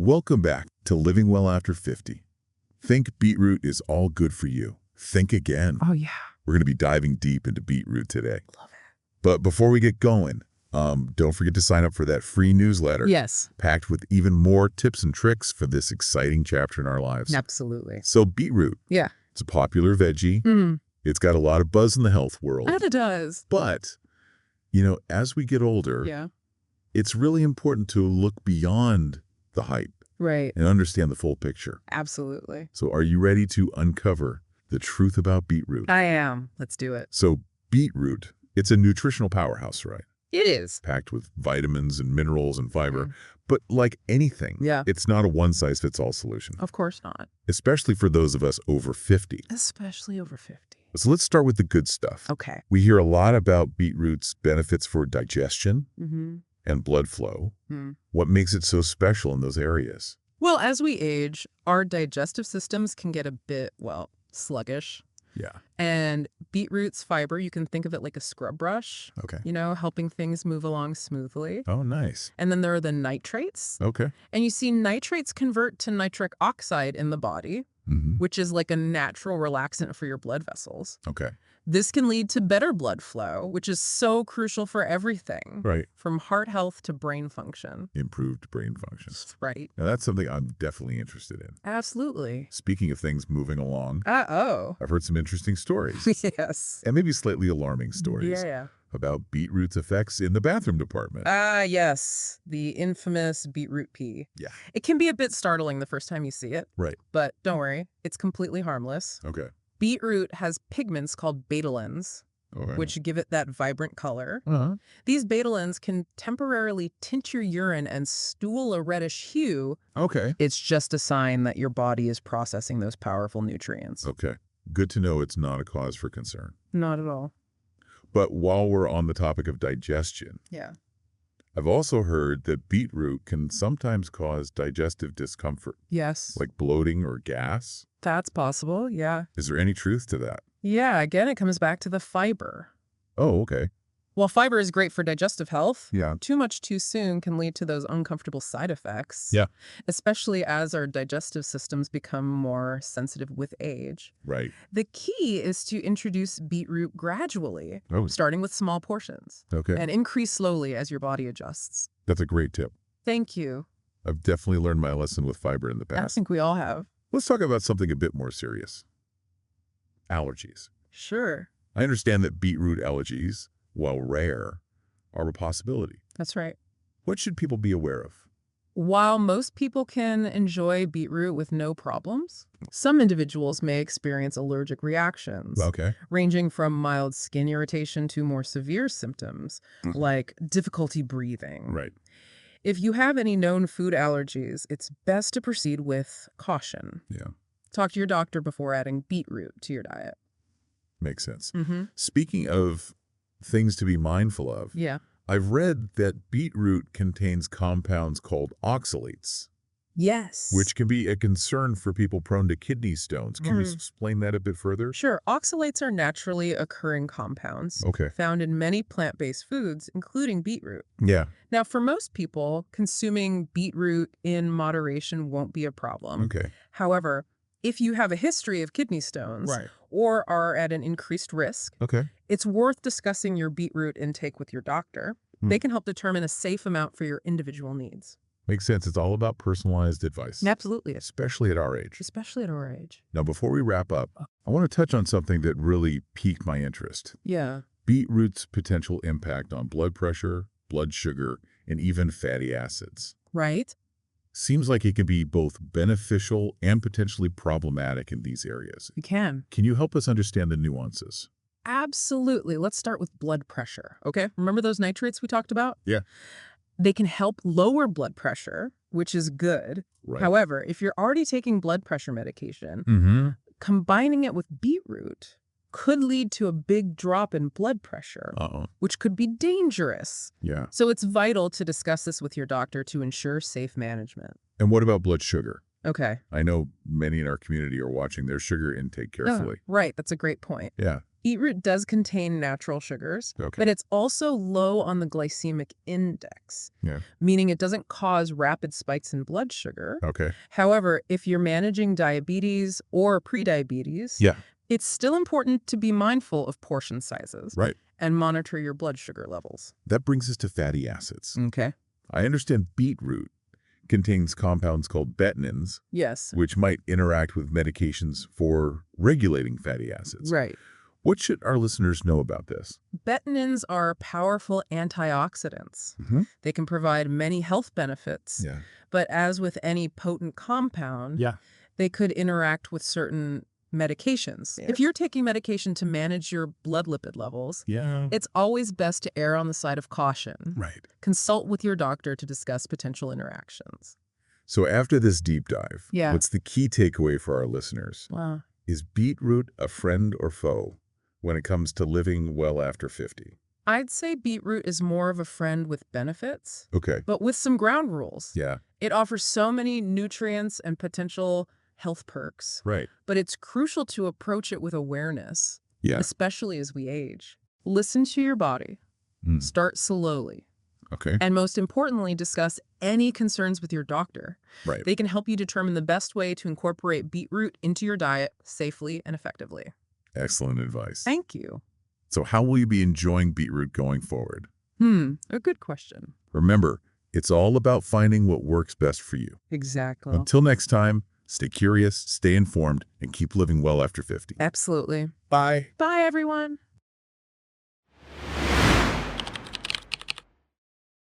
Welcome back to Living Well After 50. Think beetroot is all good for you. Think again. Oh, yeah. We're going to be diving deep into beetroot today. Love it. But before we get going, don't forget to sign up for that free newsletter. Yes. Packed with even more tips and tricks for this exciting chapter in our lives. Absolutely. So beetroot. Yeah. It's a popular veggie. Mm-hmm. It's got a lot of buzz in the health world. And it does. But, as we get older, Yeah. it's really important to look beyond the hype Right. and understand the full picture. Absolutely. So are you ready to uncover the truth about beetroot? I am. Let's do it. So beetroot, it's a nutritional powerhouse, right? It is. Packed with vitamins and minerals and fiber. Mm. But like anything, Yeah. it's not a one-size-fits-all solution, Of course not. especially for those of us over 50. Especially over 50. So let's start with the good stuff. Okay. We hear a lot about beetroot's benefits for digestion Mm-hmm. and blood flow. Mm. What makes it so special in those areas? Well, as we age, our digestive systems can get a bit, sluggish. Yeah. And beetroot's fiber, you can think of it like a scrub brush, Okay. helping things move along smoothly. Oh, nice. And then there are the nitrates. Okay. And you see nitrates convert to nitric oxide in the body, Mm-hmm. which is like a natural relaxant for your blood vessels. Okay. This can lead to better blood flow, which is so crucial for everything, Right. from heart health to brain function. Improved brain function. Right. Now, that's something I'm definitely interested in. Absolutely. Speaking of things moving along, Uh-oh. I've heard some interesting stories, Yes. and maybe slightly alarming stories Yeah. about beetroot's effects in the bathroom department. Yes. The infamous beetroot pee. Yeah. It can be a bit startling the first time you see it, Right. but don't worry. It's completely harmless. Okay. Beetroot has pigments called betalains, All right. which give it that vibrant color. Uh-huh. These betalains can temporarily tint your urine and stool a reddish hue. Okay. It's just a sign that your body is processing those powerful nutrients. Okay. Good to know it's not a cause for concern. Not at all. But while we're on the topic of digestion, Yeah. I've also heard that beetroot can sometimes cause digestive discomfort, Yes. like bloating or gas. That's possible. Yeah. Is there any truth to that? Yeah. Again, it comes back to the fiber. Oh, okay. While fiber is great for digestive health, Yeah. too much too soon can lead to those uncomfortable side effects. Yeah. Especially as our digestive systems become more sensitive with age. Right. The key is to introduce beetroot gradually, Oh, starting with small portions, okay. and increase slowly as your body adjusts. That's a great tip. Thank you. I've definitely learned my lesson with fiber in the I past. think we all have. Let's talk about something a bit more serious. Allergies. Sure. I understand that beetroot allergies, while rare, are a possibility. That's right. What should people be aware of? While most people can enjoy beetroot with no problems, some individuals may experience allergic reactions, Okay. ranging from mild skin irritation to more severe symptoms, Mhm. like difficulty breathing. Right. If you have any known food allergies, it's best to proceed with caution. Yeah. Talk to your doctor before adding beetroot to your diet. Makes sense. Mm-hmm. Speaking of things to be mindful of, Yeah. I've read that beetroot contains compounds called oxalates, Yes. which can be a concern for people prone to kidney stones. Can you explain that a bit further? Sure. Oxalates are naturally occurring compounds Okay. found in many plant-based foods, including beetroot. Yeah. Now, for most people, consuming beetroot in moderation won't be a problem. Okay. However, if you have a history of kidney stones or are at an increased risk, Okay. it's worth discussing your beetroot intake with your doctor. Hmm. They can help determine a safe amount for your individual needs. Makes sense. It's all about personalized advice. Absolutely. Especially at our age. Especially at our age. Now, before we wrap up, I want to touch on something that really piqued my interest. Yeah. Beetroot's potential impact on blood pressure, blood sugar, and even fatty acids. Right? Seems like it can be both beneficial and potentially problematic in these areas. You can. Can you help us understand the nuances? Absolutely. Let's start with blood pressure. Okay. Remember those nitrates we talked about? Yeah. They can help lower blood pressure, which is good. Right. However, if you're already taking blood pressure medication, Mm-hmm. combining it with beetroot could lead to a big drop in blood pressure, Uh-oh. which could be dangerous. Yeah. So it's vital to discuss this with your doctor to ensure safe management. And what about blood sugar? Okay. I know many in our community are watching their sugar intake carefully. Right. That's a great point. Yeah. Beetroot does contain natural sugars, Okay. but it's also low on the glycemic index, Yeah. meaning it doesn't cause rapid spikes in blood sugar. Okay. However, if you're managing diabetes or prediabetes, Yeah. it's still important to be mindful of portion sizes Right. and monitor your blood sugar levels. That brings us to fatty acids. Okay. I understand beetroot contains compounds called betanins, Yes. which might interact with medications for regulating fatty acids. Right. What should our listeners know about this? Betanins are powerful antioxidants. Mm-hmm. They can provide many health benefits, Yeah. but as with any potent compound, Yeah. they could interact with certain medications. Yeah. If you're taking medication to manage your blood lipid levels, Yeah. it's always best to err on the side of caution. Right. Consult with your doctor to discuss potential interactions. So after this deep dive, Yeah. what's the key takeaway for our listeners? Wow. Is beetroot a friend or foe when it comes to living well after 50? I'd say beetroot is more of a friend with benefits, Okay. but with some ground rules. Yeah. It offers so many nutrients and potential health perks, Right. but it's crucial to approach it with awareness, Yeah. especially as we age. Listen to your body. Mm. Start slowly. Okay. And most importantly, discuss any concerns with your doctor. Right. They can help you determine the best way to incorporate beetroot into your diet safely and effectively. Excellent advice. Thank you. So how will you be enjoying beetroot going forward? A good question. Remember, it's all about finding what works best for you. Exactly. Until next time, stay curious, stay informed, and keep living well after 50. Absolutely. Bye. Bye, everyone.